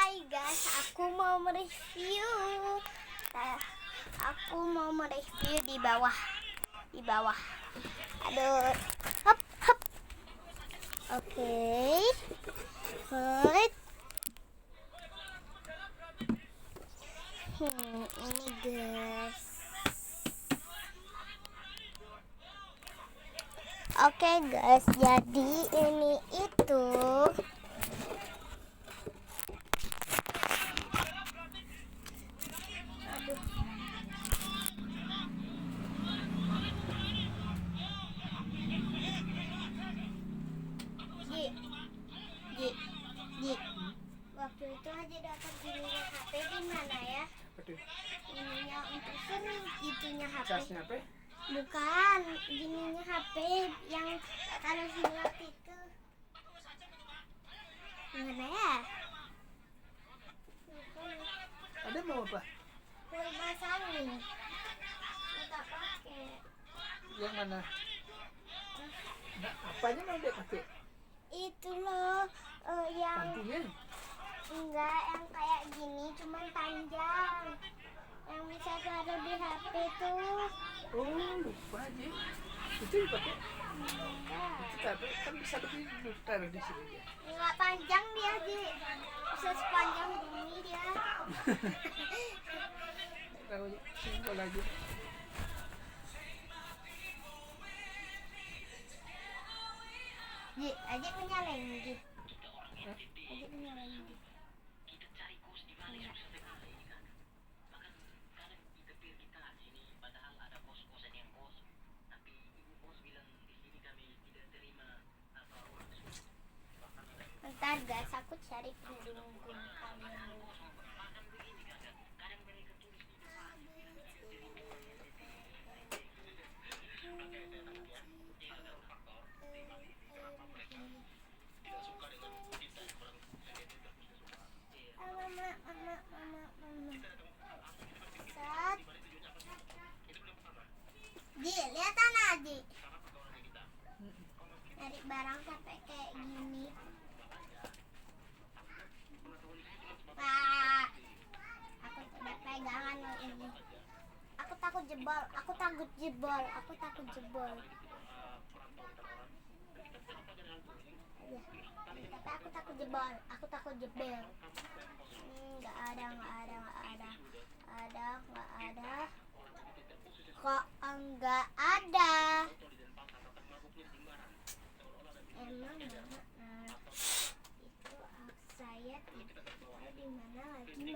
Hai guys, aku mau mereview di bawah. Aduh, hop hop. Oke. Hop. Ini guys. Oke guys, jadi ini itu Ji, waktu itu aja dapat gininya HP di mana ya? Ininya untuk sering gitunya HP. Casnya apa? Bukan, gininya HP yang taruh sini waktu itu. Mana ya? Ada mau apa? Mau pasangin. Nggak pakai. Yang mana? Nah, apanya mau dia pakai? Itu loh, yang Pantinya? enggak, yang kayak gini cuman panjang. Yang bisa taruh di HP tuh. Oh, lupa aja. Itu dipakai? Enggak. Itu taruh, kan bisa lebih taruh di sini ya. Enggak panjang dia, Ji. Bisa sepanjang gini dia. Taruh simbol aja. Ji, aja menyalain, Ji. Aja menyalain, Ji. Bentar guys, aku cari punggung kalian dulu. Set. Ji, lihat anak Ji. Cari barang sampai kayak gini. Wah, aku tidak pegangan loh ini. Aku takut jebol. Ya, tapi aku takut jebol. Nggak ada. Kok enggak ada? Emang itu saya tidak tahu di mana lagi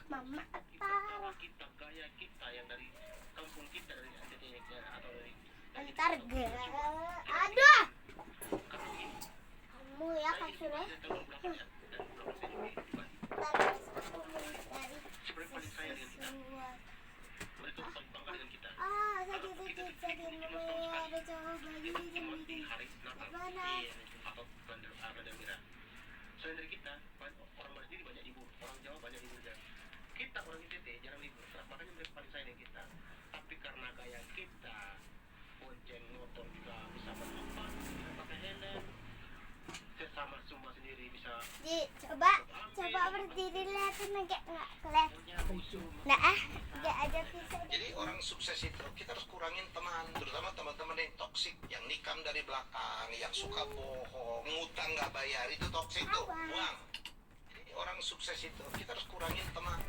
Mama taruh. Kita yang dari kampung kita dari atau dari Bentar aduh, kamu ya kasurnya. Bentar guys, aku mencari sesuatu. Sakit namanya ada cowok lagi yang bikin mana? Selain dari kita, orang Bali banyak libur, orang Jawa banyak liburnya. Kita orang ITT jarang libur, makanya mereka paling sayang dengan kita. Tapi karena gaya kita, bonceng motor juga bisa berlompat, bisa pakai helm, sesama semua sendiri bisa. Ji, coba berdiri lihatin nggak kelihatan. Nggak ada bisa. Jadi orang sukses itu kita harus kurangin teman, terutama teman-teman yang toksik, yang nikam dari belakang, yang suka bohong, ngutang nggak bayar, itu toksik tuh, buang. Jadi orang sukses itu kita harus kurangin teman.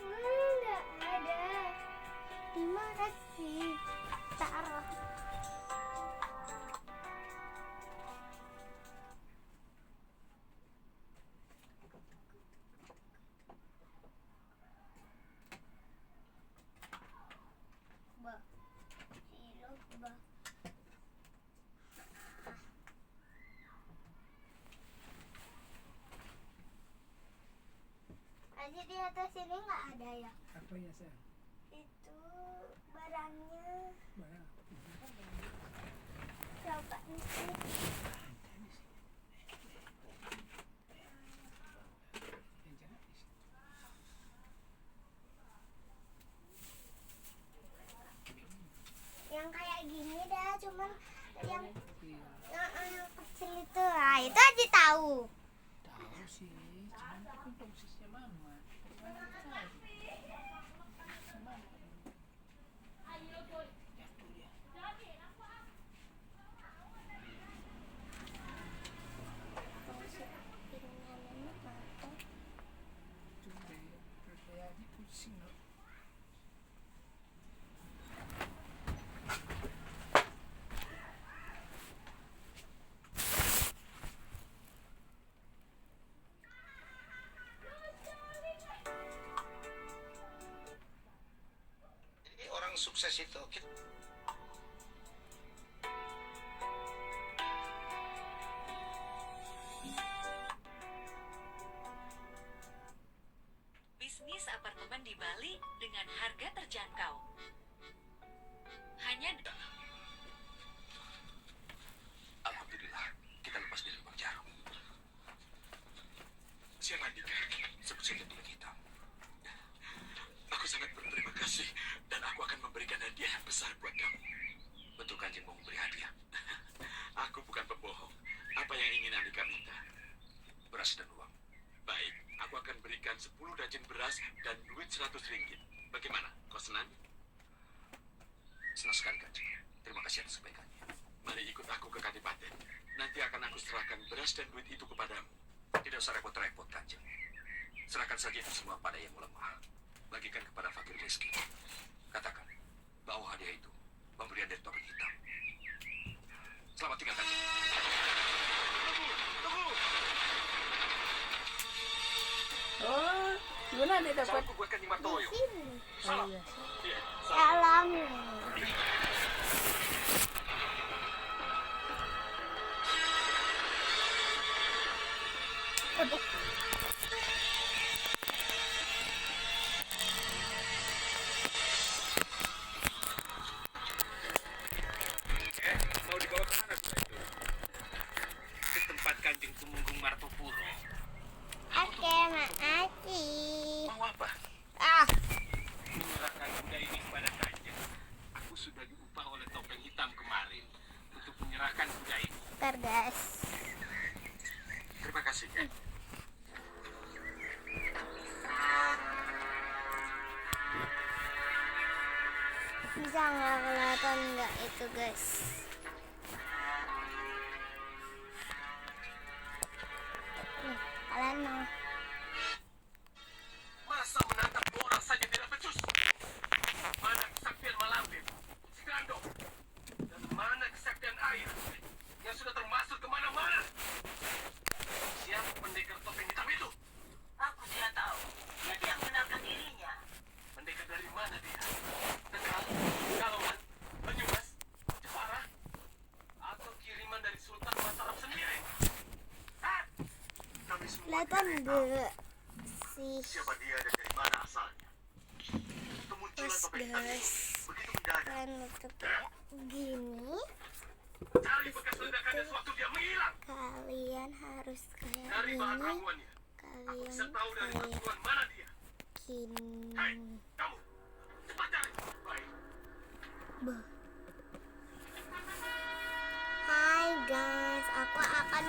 Nggak ada. Di mana sih? Taruh. Aja di atas sini nggak ada ya? Apa ya sayang? Itu barangnya. Barang. Coba nih. Yang cuman yang Iya. yang kecil itu. Nah, itu aja tahu. Tahu sih, cuman itu kan posisinya mama. Mana tahu. Mana? Jatuh dia. Piringnya nenek matang. Tuh deh, kayaknya pusing loh. Jadi orang sukses itu Bisnis apartemen di Bali dengan harga terjangkau. Hanya alhamdulillah kita lepas dari lubang jarum. Siapa Andika? Sebut saja dia kita. Aku sangat berterima kasih dan aku akan memberikan hadiah yang besar buat kamu. Betul Kanjeng mau memberi hadiah? Aku bukan pembohong. Apa yang ingin Andika minta? Beras dan uang. Baik, aku akan berikan 10 dajen beras dan duit 100 ringgit. Bagaimana? Kau senang? Senang sekali Kanjeng. Terima kasih atas kebaikannya. Mari ikut aku ke Kadipaten. Nanti akan aku serahkan beras dan duit itu kepadamu. Tidak usah repot-repot Kanjeng. Serahkan saja itu semua pada yang lemah. Bagikan kepada fakir miskin. Katakan, bawa hadiah itu pemberian dari topeng hitam. Selamat tinggal Kanjeng. Tunggu! Oh, gimana dia dapat? Salamku buat Kanjeng Martoyo. Di sini. Salam. Iya. Iya, salam. Salamnya. Mau dibawa kemana kuda itu? Ke tempat Kanjeng Tumenggung Martopuro. Oke, makasih. Mau apa? Ah, Menyerahkan kuda ini kepada Kanjeng. Aku sudah diupah oleh topeng hitam kemarin untuk menyerahkan kuda ini. bentar guys. Terima kasih, Kak. Bisa nggak kelihatan nggak itu guys? Nih, kalian mau? Masa menangkap orang saja tidak becus? Mana kesaktian Malampir, Sikando, dan mana kesaktian air yang sudah termasuk kemana-mana? Siapa pendekar topeng hitam itu? aku tidak tahu. Dia tidak mengenalkan dirinya. Pendekar dari mana dia? Tegal, Pekalongan, Banyumas, Jepara, atau kiriman dari Sultan Mataram sendiri? Hah? Kami semua Kelihatan tidak tahu nggak sih? siapa dia dan dari mana asalnya. Kemunculan Terus topeng hitam guys, itu begitu mendadak. kalian itu kayak gini. Cari bekas ledakannya sewaktu dia menghilang. Kalian harus kayak Dari bahan gini. ramuannya. Aku bisa Kalian tahu dari kayak perguruan mana dia. gini. Hei, kamu. Cepat cari. Baik. Bah. Hai guys, aku akan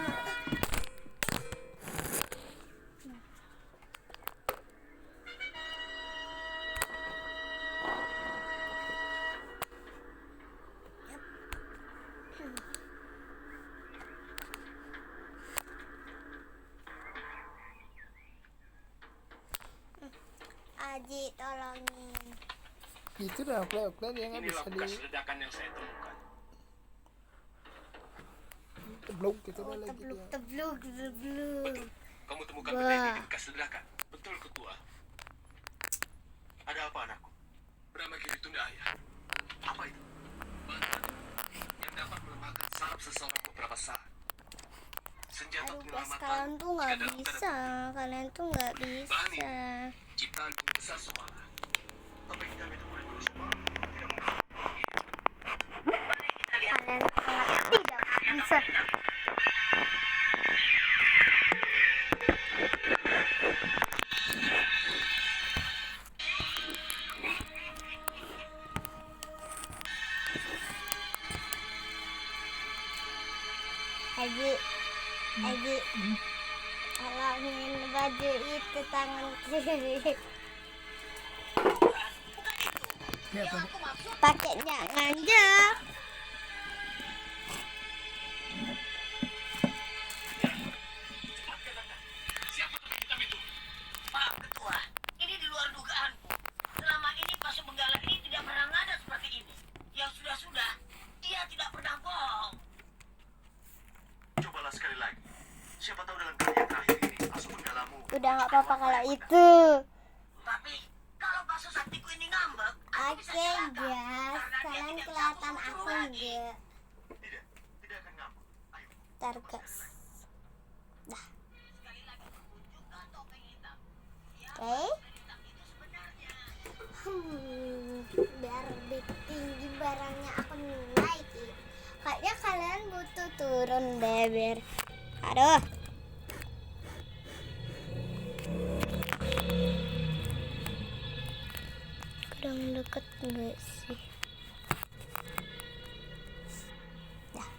Aji tolongin. Itu dah oke dia nggak Inilah bisa bekas ledakan yang saya temukan. diteblok gitu Oh, dah lagi tebluk dia. tebluk tebluk. Kamu temukan Wah. benda ini di bekas ledakan. Betul, Ketua. Ada apa, anakku? Bernama Giri Tunda Ayah. Apa itu? Bantuan yang dapat melemahkan saraf seseorang beberapa saat. Senjata Aduh guys, penyelamatan kalian tuh nggak jika dalam bisa. keadaan Kalian tuh nggak bisa. ciptaan besar semala. Topeng hitam itu boleh manusia malam. Tidak mungkin. Kalian sangat tidak bisa. Haji, halangin baju itu tangan kiri. Siapa nih? Pakai nganjak. Pak Ketua, ini di luar dugaanku. Selama ini Pak Subenggala ini tidak pernah ngada seperti ini. Yang sudah-sudah, ia tidak pernah bohong. Cobalah sekali lagi. Siapa tahu dengan kali yang terakhir ini asuh benggalamu. Udah nggak apa-apa kalau itu. Tapi kalau Pak Susatiku ini ngambek, aku bisa Oke celaka. guys, Karena dia kalian tidak kelihatan sanggup aku suruh lagi. enggak. Tidak akan ngambek. Ayo. Ntar guys. Sekali lagi tunjukkan topeng hitam. Oke. Hitam itu sebenarnya. Biar lebih tinggi barangnya aku naik. Kayaknya kalian butuh turun deh biar. Aduh. Kurang deket enggak sih? Dah.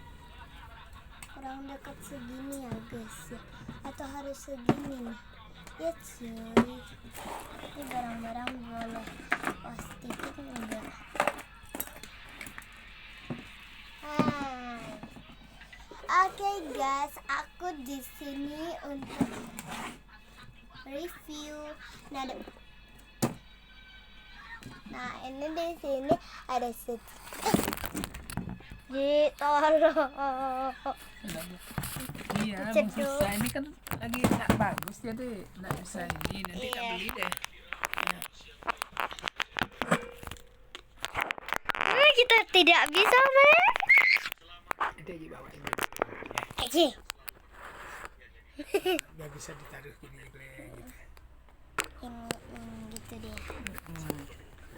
Kurang deket segini ya guys ya. Atau harus segini nih? Ya cuy. Ini barang-barang boleh. Oh sedikit enggak. Oke guys, aku di sini untuk review. Nah, ini di sini ada tolong. Iya, Cek belum dulu. selesai. Ini kan lagi nggak bagus jadi nggak bisa ini. Nanti tak Iya. beli deh. Kita tidak bisa, Mek. Itu aja bawa ini. Aji. Nggak bisa ditaruh gini Glenn, gitu. Ini gitu deh.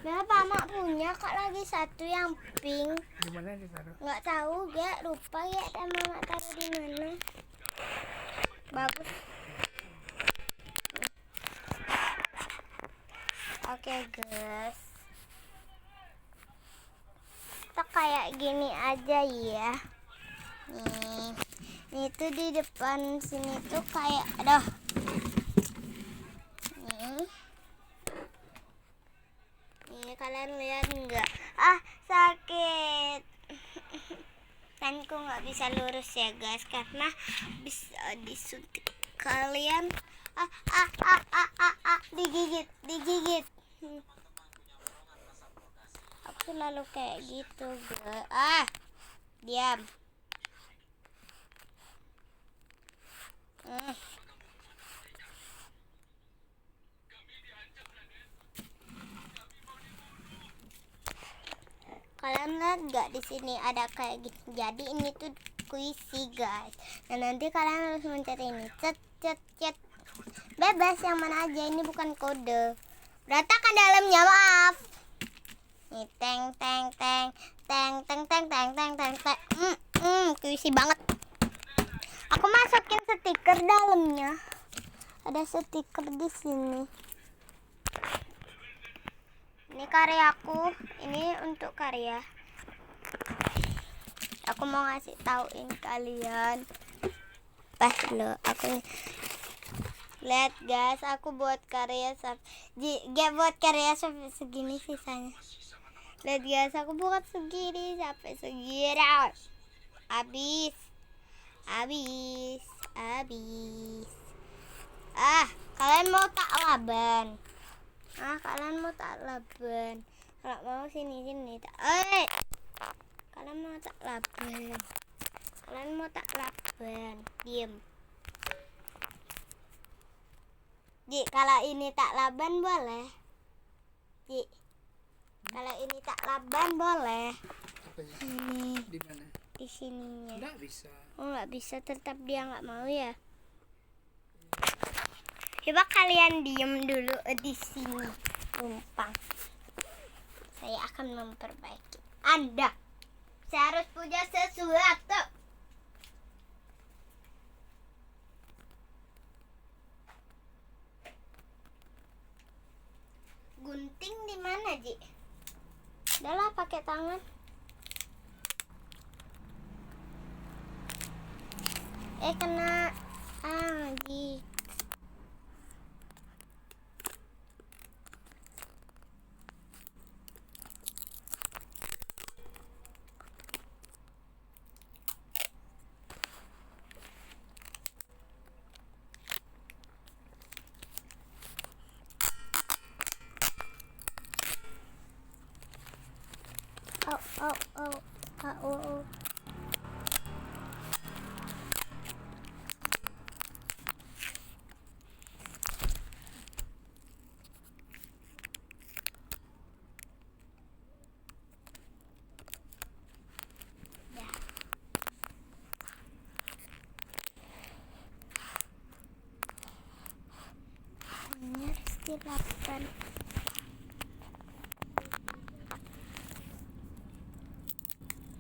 Berapa mak punya kak lagi satu yang pink. Gimana ditaruh? Nggak tahu gak, lupa ya sama mak taruh di mana. Bagus. Oke guys. Kita kayak gini aja ya. Nih. Ini tuh di depan sini tuh kayak aduh. Nih kalian lihat nggak? Ah sakit. Tanganku nggak bisa lurus ya guys karena bisa disuntik. Kalian digigit. Aku selalu kayak gitu guys. Diam. Kalian lihat nggak di sini ada kayak gitu. Jadi ini tuh kuisi guys. Nah nanti kalian harus mencari ini. Cet. Bebas yang mana aja. Ini bukan kode. Berantakan dalamnya, maaf. Nih teng. Kuisi banget. Aku masukin stiker dalamnya. Ada stiker di sini. Ini karyaku, ini untuk karya. Aku mau ngasih tauin kalian. Pas lo, aku lihat guys, aku buat karya buat karya sampai segini sisanya. Lihat guys, aku buat segini sampai segini. Habis. Kalian mau tak laban? Kalian mau tak laban? Kalau mau sini tak. Kalian mau tak laban? Diem. Ji, kalau ini tak laban boleh. Ji, kalau ini tak laban boleh. Apanya? Ini Di mana? di sininya. Nggak bisa. Oh nggak bisa, tetap dia nggak mau ya. Coba kalian diem dulu di sini, tumpang. Saya akan memperbaiki Anda. Saya harus punya sesuatu. Gunting di mana, Ji? Udahlah pakai tangan. kena. Ji. Oh. Ini harus dilakukan.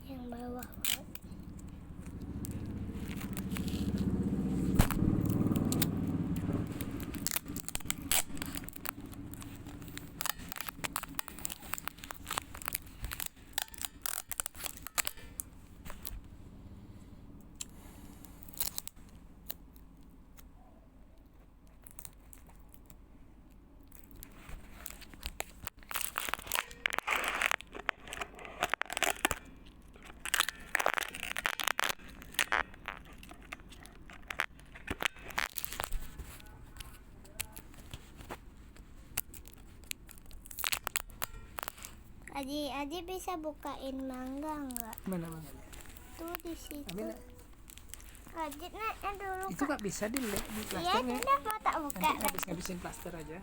Yang bawah. Aji bisa bukain mangga nggak? Mana? Tuh di situ. Ambil. Aji naiknya dulu Itu nggak bisa di Iya, plasternya. udah mau tak buka. Nanti ngabisin plaster aja.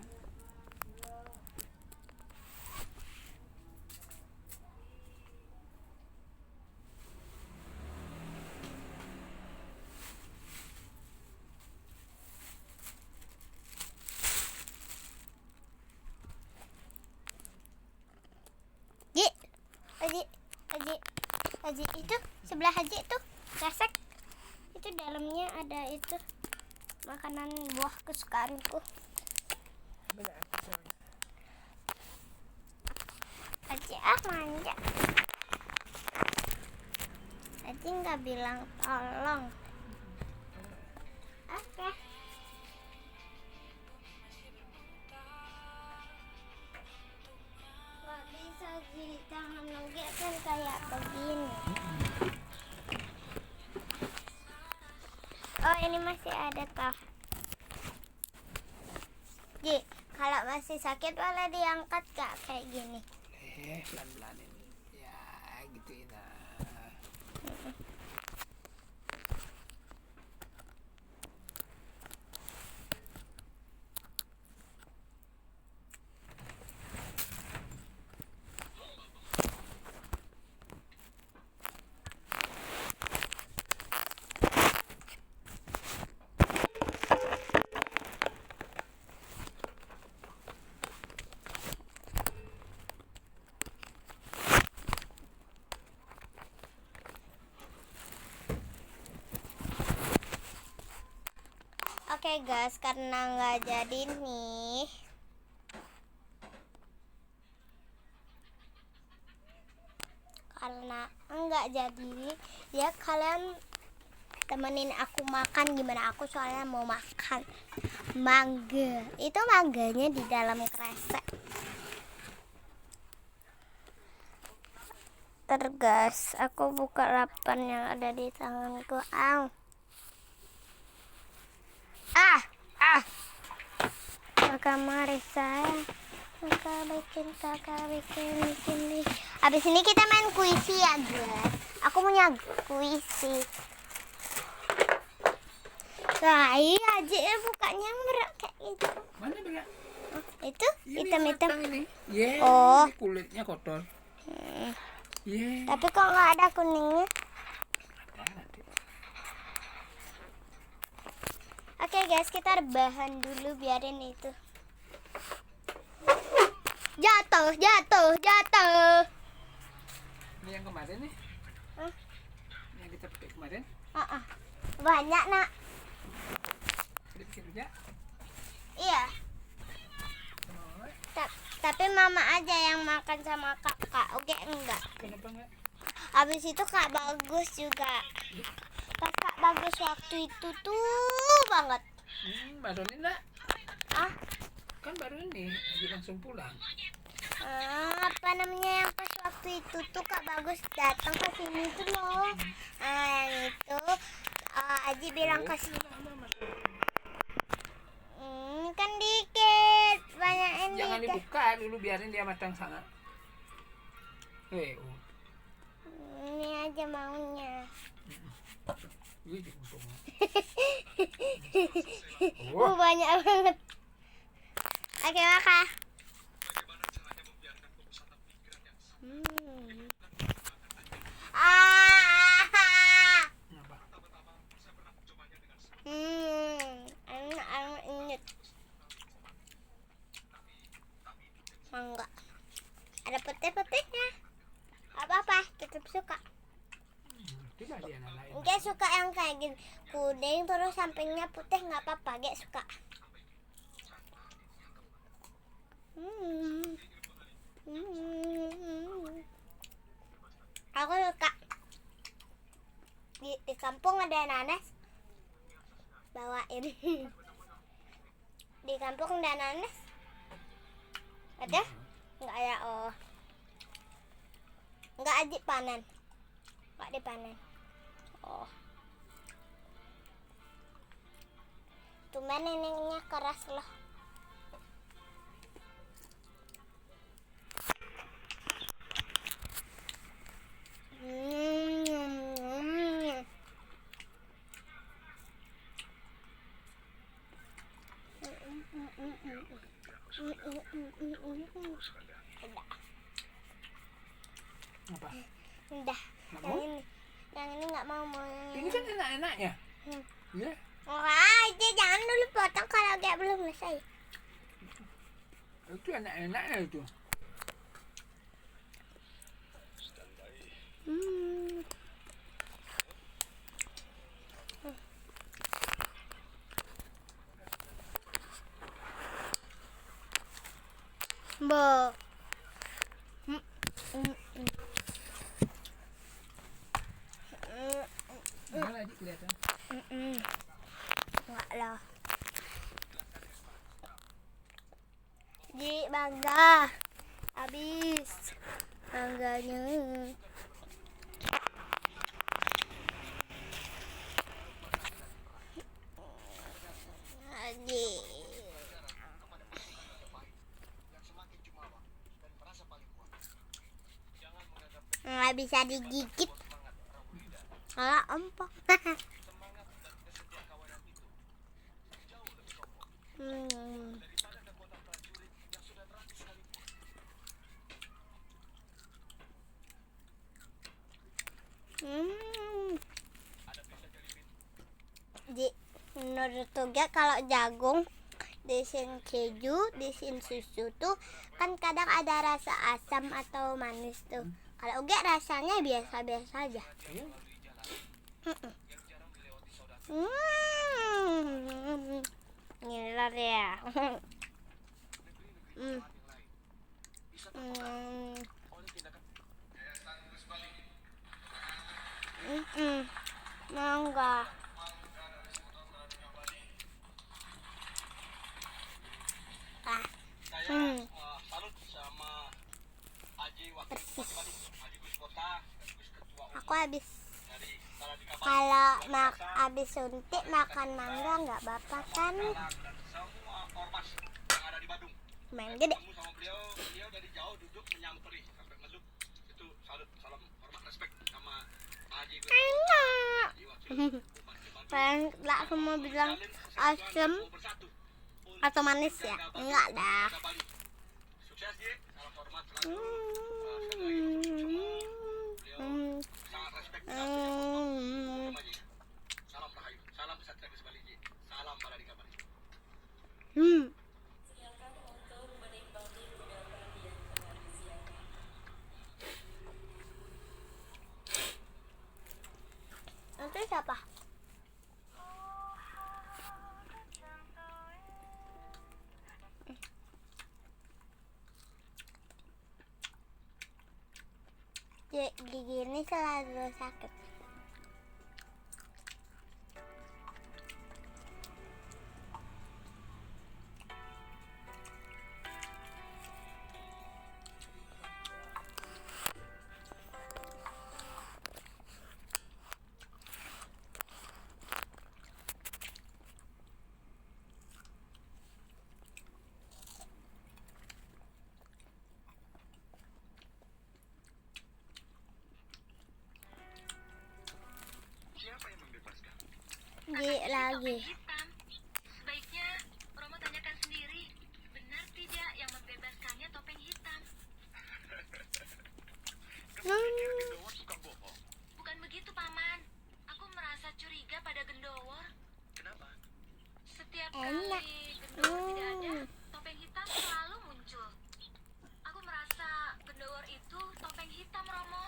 Haji itu sebelah Haji tuh kresek itu dalamnya ada itu makanan buah kesukaanku. Haji manja. Haji nggak bilang tolong. Oke. Nggak bisa Ji, jangan nugget kan kayak begini. Oh ini masih ada toh. Ji, kalau masih sakit boleh diangkat gak kayak gini? Pelan-pelan ini. Ya, gituin lah. Oke guys, karena nggak jadi nih, ya kalian temenin aku makan. Gimana, aku soalnya mau makan mangga. Itu mangganya di dalam kresek. Tergas, aku buka lapan yang ada di tanganku. Kakak mari sayang, kakak bikin. Abis ini kita main kuisi ya guys. Aku punya kuisi. Nah iya aja bukanya berat kayak gitu. Mana berat? Itu hitam-hitam. Yeah, Oh. ini kulitnya kotor. Yeah. Tapi kok nggak ada kuningnya? Oke guys, kita rebahan dulu, biarin itu. Jatuh. Ini yang kemarin nih? Hah? Yang kita pakai kemarin? Banyak nak. Bikin kerja? Iya. Tapi mama aja yang makan sama kakak. Oke enggak? Kenapa enggak? Habis itu Kak Bagus juga. Pas Kak Bagus waktu itu tuh banget. Baru ini nak. Ah, Kan baru ini lagi langsung pulang. apa namanya yang pas waktu itu tuh Kak Bagus datang ke sini tuh loh. Yang itu Aji bilang ke sini. Kan dikit, banyakin Jangan dikit. dibuka dulu, biarin dia matang sana. Ini aja maunya. Wih, diuntung. Banyak banget. Oke, makan. Apa? Enak inget. Mangga. Ada putih-putihnya. Apa-apa, tetap suka. Coba dia lain. Gak suka yang kayak gini. Kuning terus sampingnya putih nggak apa-apa, gak suka. Aku suka. Di kampung ada nanas. Bawain. Di kampung ada nanas. Ada? Enggak ada. Oh. Enggak Aji panen. Enggak dipanen. Oh. Tumben neneknya keras loh. Apa? Udah. Nggak Yang mau? ini. Yang ini nggak mau yang Ini kan enak-enaknya. Ya. Wah, aja jangan dulu potong kalau kayak belum selesai. Itu enak-enaknya itu. Bo. Mana aja kelihatan. Enggak lah. Ji bangga. Habis bangganya. Aji. Nggak bisa digigit. Malah empuk. Menurut Toga kalau jagung disin keju, disin susu tuh kan kadang ada rasa asam atau manis tuh. Kalau Uga rasanya biasa-biasa aja. Ngiler ya. Mangga. Salut sama Aji waktu Persis. Aji Gus Kota, Gus Ketua Aku habis dari Saladikabar kalau habis suntik makan mangga nggak bapak kan? dan semua ormas yang ada di Badung. Main gede. Ketemu sama beliau dari jauh duduk menyamperi sampai masuk. Itu salut, salam hormat respect sama Aji Gus Enak. Bupati Badung. Pengen nggak semua bilang asam Bersatu atau manis ya? Enggak dah. Bali. Sukses Ji, salam hormat selalu. Sangat respect sama Ji. Salam Rahayu, salam Satria Gus Bali Ji. Salam Baladikabar. Itu siapa? Gigi ini selalu sakit. Siapa yang membebaskan? Di lagi. Hitam. Sebaiknya Romo tanyakan sendiri. Benar tidak yang membebaskannya topeng hitam? Gendowor suka bohong. Bukan begitu, Paman. Aku merasa curiga pada Gendowor. Kenapa? Setiap Enak. kali Gendowor tidak ada, topeng hitam selalu muncul. Aku merasa Gendowor itu topeng hitam, Romo.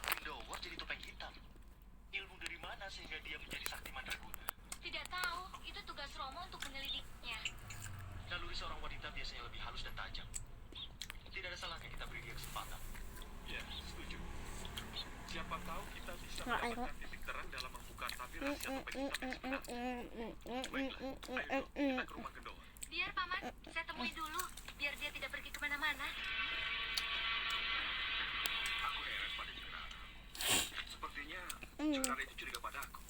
Gendowor jadi topeng hitam. Ilmu dari mana sehingga dia menjadi sakti mandraguna? Tidak tahu, itu tugas Romo untuk menyelidiknya. Naluri seorang wanita biasanya lebih halus dan tajam. Tidak ada salahnya kita beri dia kesempatan. Ya, setuju. Siapa tahu kita bisa mendapatkan titik terang dalam membuka tabir rahasia topeng hitam yang sebenarnya. Baiklah, ayo kita ke rumah Gendowor. Biar, Paman, saya temui dulu. Biar dia tidak pergi kemana-mana. Aku heran pada Jengrara. Sepertinya Jengrara itu curiga pada aku.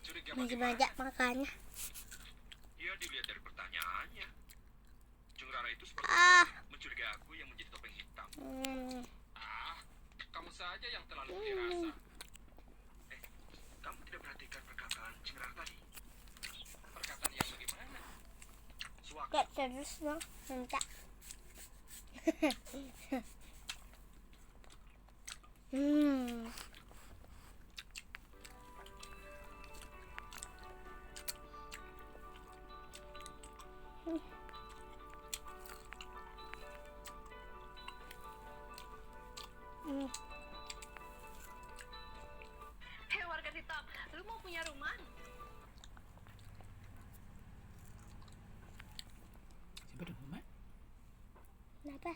Curiga Masih bagaimana? banyak makannya. Ya dilihat dari pertanyaannya. Jengrara itu seperti Ah. mencurigai aku yang menjadi topeng hitam. Ah, kamu saja yang terlalu dirasa. Kamu tidak perhatikan perkataan Jengrara tadi? Perkataan yang bagaimana? Suaka. Gak terus dong, minta. Hei warga hitam, lu mau punya rumah? Siapa tuh Mama? Kenapa?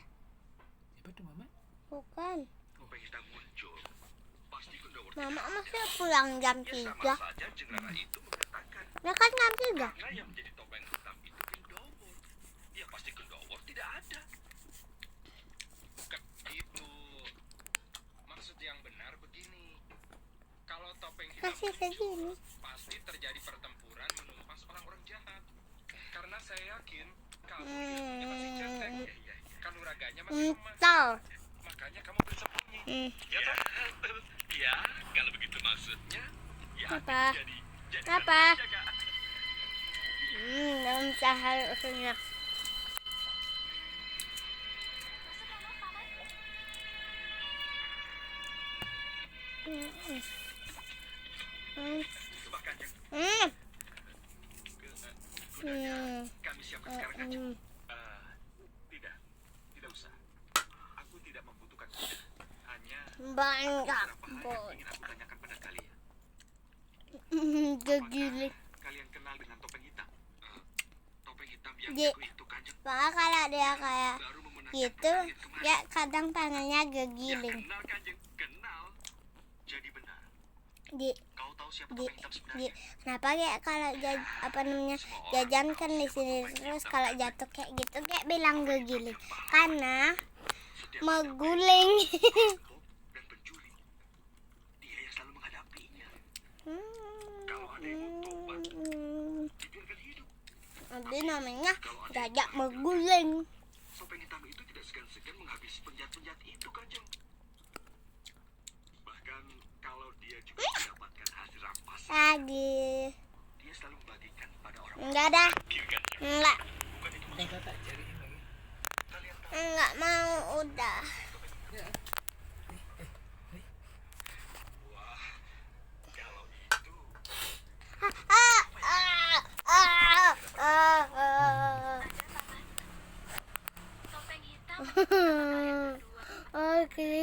Siapa tuh Mama? Bukan. Topeng hitam muncul. Pasti Gendowor Mama tidak masih pulang jam Ya sama 3. saja Jengrara itu mengatakan Ya kan jam 3. karena yang menjadi topeng hitam itu Gendowor. Ya pasti Gendowor tidak ada. Bukan itu. Maksud yang benar begini. Kalau topeng hitam Kasih segini. pasti terjadi pertempuran menumpas orang-orang jahat. Karena saya yakin kamu ilmunya masih cetek. Kanuraganya masih lemah. Entar. Makanya kamu bersembunyi. Ya toh? Ya, kalau begitu maksudnya. Ya, Apa? jadi Apa? jaga. Dalam sahar usulnya. Coba Kanjeng. Kami siapkan sekarang Kanjeng. Tidak. Tidak usah. Aku tidak membutuhkan kuda. Hanya Banyak. beberapa hal yang ingin aku tanyakan pada kalian. Gegili. Kalian kenal dengan topeng hitam? Topeng hitam yang Di- jago itu Kanjeng. Maka kalau dia kayak Baru memenangkan gitu, pertandingan kemarin. ya kadang tangannya Ya, gegiling. kenal Kanjeng. Kenal. Jadi benar. Di, Kau tahu siapa di, topeng hitam di, sebenarnya? kenapa kayak kalau apa namanya jajan kan di sini terus kalau jatuh kayak gitu kayak bilang gegiling karena Setiap meguling. perampok dan pencuri. Dia yang selalu menghadapinya. Kalau ada yang mau tobat, dibiarkan hidup. Nanti namanya jajak meguling. Topeng hitam itu tidak segan-segan menghabisi penjahat-penjahat itu, Kanjeng. Bahkan kalau dia juga mendapatkan hasil rampasan, Lagi dia selalu membagikan pada orang enggak dah, miskin, Kanjeng. enggak, Bukan itu Kita maksudnya. tak cariin lagi. Kalian tahu enggak mau udah. Ya. wah, kalau itu Topeng hitam kalian berdua. Oke,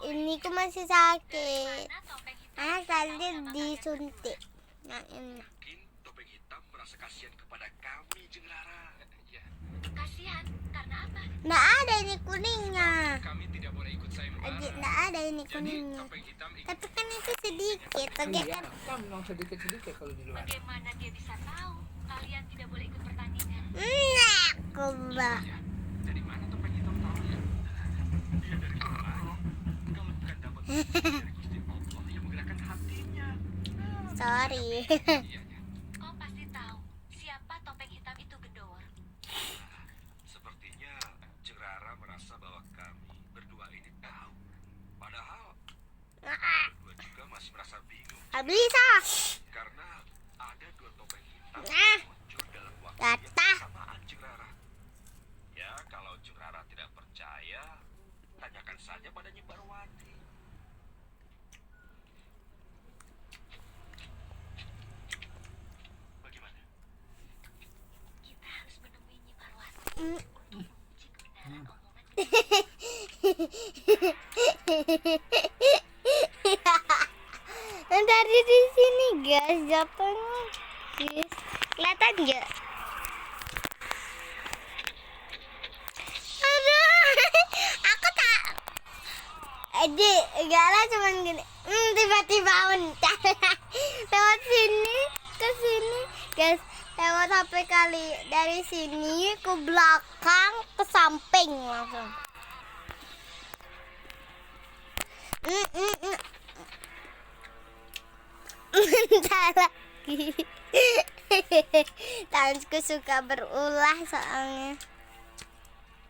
ini ku masih sakit. Mana topeng hitam Karena tadi disuntik. Nah ini. mungkin topeng hitam merasa kasihan kepada kami, Jengrara. Ya, Kasihan, karena apa? Nggak ada ini kuningnya. Kami tidak boleh ikut sayembara. Aji, nggak ada ini Jadi kuningnya. topeng hitam ikut Tapi kan itu sedikit, oke Iya, kan? kan memang sedikit-sedikit kalau di luar. Bagaimana dia bisa tahu kalian tidak boleh ikut pertandingan? Nah, kubah. ya. Dari mana topeng hitam tahunya? Dia dari orang lain. Kalau bukan dapat dari Gusti Allah yang menggerakkan hatinya. Sorry. Iya, ya. Kau pasti tahu siapa topeng hitam itu, Gendor. Sepertinya Ceng Rara merasa bahwa kami berdua ini tahu. Padahal berdua juga masih merasa bingung Nggak bisa. karena ada dua topeng hitam Nah, muncul dalam waktu Gata. yang bersamaan, Ceng Rara. Ya, kalau Ceng Rara tidak percaya, tanyakan saja pada Nyi Barwati. Bagaimana? Kita harus menemui Nyi Parwati Mm. untuk menguji kebenaran omongan. Dari di sini guys, jatuhnya guys. Kelihatan nggak? Aduh, aku tak. Aji, enggak lah cuman gini. Tiba-tiba muncul lewat sini ke sini guys. Lewat HP kali dari sini ke belakang ke samping langsung. Bentar lagi. Tanganku suka berulah soalnya.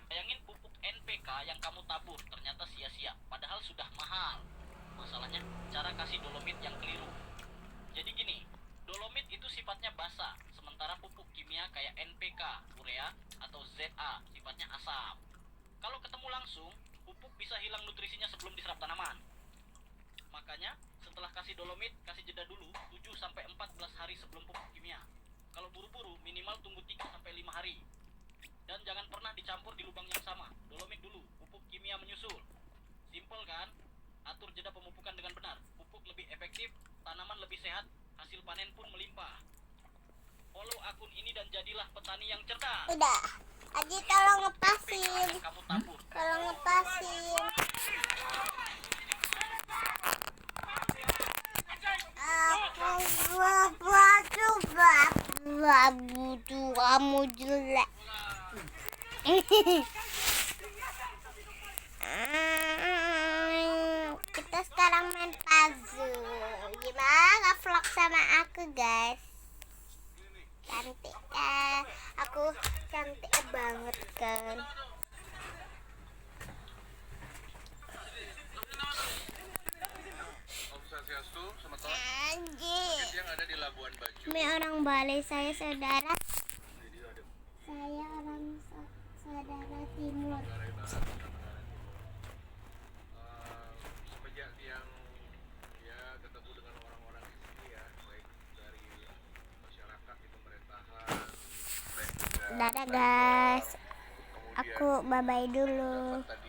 Bayangin pupuk NPK yang kamu tabur ternyata sia-sia, padahal sudah mahal. Masalahnya cara kasih dolomit yang keliru. Jadi gini, dolomit itu sifatnya basa, sementara pupuk kimia kayak NPK, urea, atau ZA sifatnya asam. Kalau ketemu langsung, pupuk bisa hilang nutrisinya sebelum diserap tanaman. Makanya setelah kasih dolomit, kasih jeda dulu 7-14 hari sebelum pupuk kimia. Kalau buru-buru, minimal tunggu 3-5 hari. Dan jangan pernah dicampur di lubang yang sama. Dolomit dulu, pupuk kimia menyusul. Simpel kan? Atur jeda pemupukan dengan benar. Pupuk lebih efektif, tanaman lebih sehat, hasil panen pun melimpah. Follow akun ini dan jadilah petani yang cerdas. Udah. Aji tolong ngepasin. Yang kamu tabur. Tolong ngepasin. Babu tuh kamu jelek. Kita sekarang main puzzle. Gimana vlog sama aku guys? Cantik kan? Aku cantik banget kan? Om Swastiastu, sementara Anjir. yang ada di Labuan Bajo. Ini orang Bali, saya saudara. Saya orang saudara timur. Semenjak yang ya ketemu dengan orang-orang di sini ya, baik dari masyarakat di pemerintahan, baik juga Dadah guys. kemudian Aku bye-bye dulu. dapat